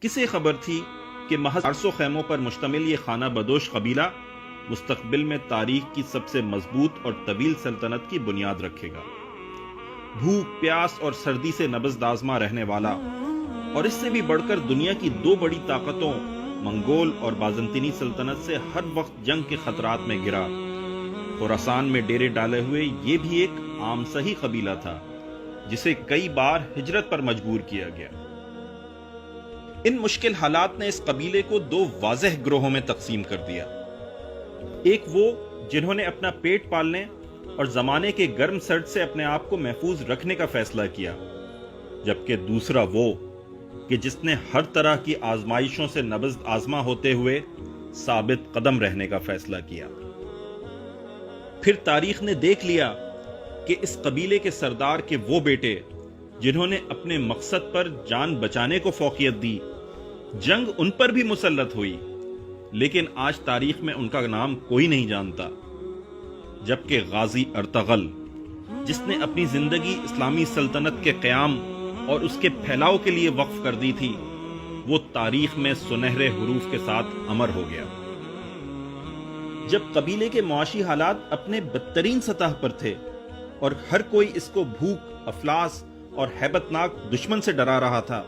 کسے خبر تھی کہ محض 400 خیموں پر مشتمل یہ خانہ بدوش قبیلہ مستقبل میں تاریخ کی سب سے مضبوط اور طویل سلطنت کی بنیاد رکھے گا۔ بھوک، پیاس اور سردی سے نبض آزما رہنے والا اور اس سے بھی بڑھ کر دنیا کی 2 بڑی طاقتوں منگول اور بازنطینی سلطنت سے ہر وقت جنگ کے خطرات میں گرا خراسان میں ڈیرے ڈالے ہوئے یہ بھی ایک عام سہی قبیلہ تھا جسے کئی بار ہجرت پر مجبور کیا گیا۔ ان مشکل حالات نے اس قبیلے کو 2 واضح گروہوں میں تقسیم کر دیا۔ ایک وہ جنہوں نے اپنا پیٹ پالنے اور زمانے کے گرم سرد سے اپنے آپ کو محفوظ رکھنے کا فیصلہ کیا، جبکہ دوسرا وہ کہ جس نے ہر طرح کی آزمائشوں سے نبض آزما ہوتے ہوئے ثابت قدم رہنے کا فیصلہ کیا۔ پھر تاریخ نے دیکھ لیا کہ اس قبیلے کے سردار کے وہ بیٹے جنہوں نے اپنے مقصد پر جان بچانے کو فوقیت دی، جنگ ان پر بھی مسلط ہوئی، لیکن آج تاریخ میں ان کا نام کوئی نہیں جانتا، جبکہ غازی ارطغرل جس نے اپنی زندگی اسلامی سلطنت کے قیام اور اس کے پھیلاؤ کے لیے وقف کر دی تھی، وہ تاریخ میں سنہرے حروف کے ساتھ امر ہو گیا۔ جب قبیلے کے معاشی حالات اپنے بدترین سطح پر تھے اور ہر کوئی اس کو بھوک، افلاس اور ہیبت ناک دشمن سے ڈرا رہا تھا،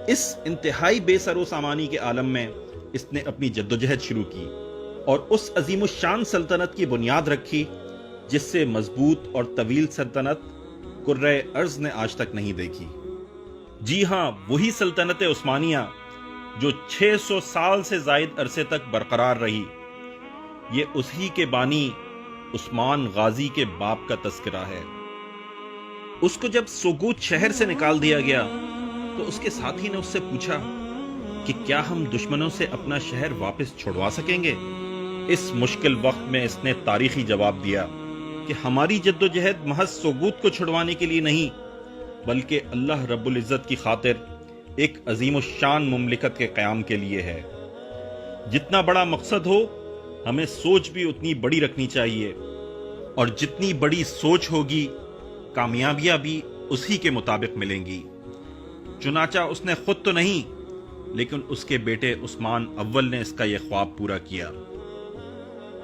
اس انتہائی بے سر و سامانی کے عالم میں اس نے اپنی جدوجہد شروع کی اور اس عظیم الشان سلطنت کی بنیاد رکھی جس سے مضبوط اور طویل سلطنت کرۂ ارض نے آج تک نہیں دیکھی۔ جی ہاں، وہی سلطنت عثمانیہ جو 600 سال سے زائد عرصے تک برقرار رہی۔ یہ اسی کے بانی عثمان غازی کے باپ کا تذکرہ ہے۔ اس کو جب سوگوت شہر سے نکال دیا گیا تو اس کے ساتھی نے اس سے پوچھا کہ کیا ہم دشمنوں سے اپنا شہر واپس چھڑوا سکیں گے؟ اس مشکل وقت میں اس نے تاریخی جواب دیا کہ ہماری جدوجہد محض سوگوت کو چھڑوانے کے لیے نہیں، بلکہ اللہ رب العزت کی خاطر ایک عظیم الشان مملکت کے قیام کے لیے ہے۔ جتنا بڑا مقصد ہو، ہمیں سوچ بھی اتنی بڑی رکھنی چاہیے، اور جتنی بڑی سوچ ہوگی، کامیابیاں بھی اسی کے مطابق ملیں گی۔ چنانچہ اس نے خود تو نہیں، لیکن اس کے بیٹے عثمان اول نے اس کا یہ خواب پورا کیا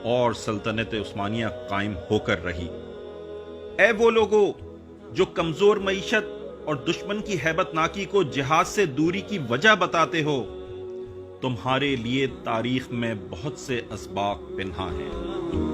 اور سلطنت عثمانیہ قائم ہو کر رہی۔ اے وہ لوگو جو کمزور معیشت اور دشمن کی ہیبت ناکی کو جہاد سے دوری کی وجہ بتاتے ہو، تمہارے لیے تاریخ میں بہت سے اسباق پنہاں ہیں۔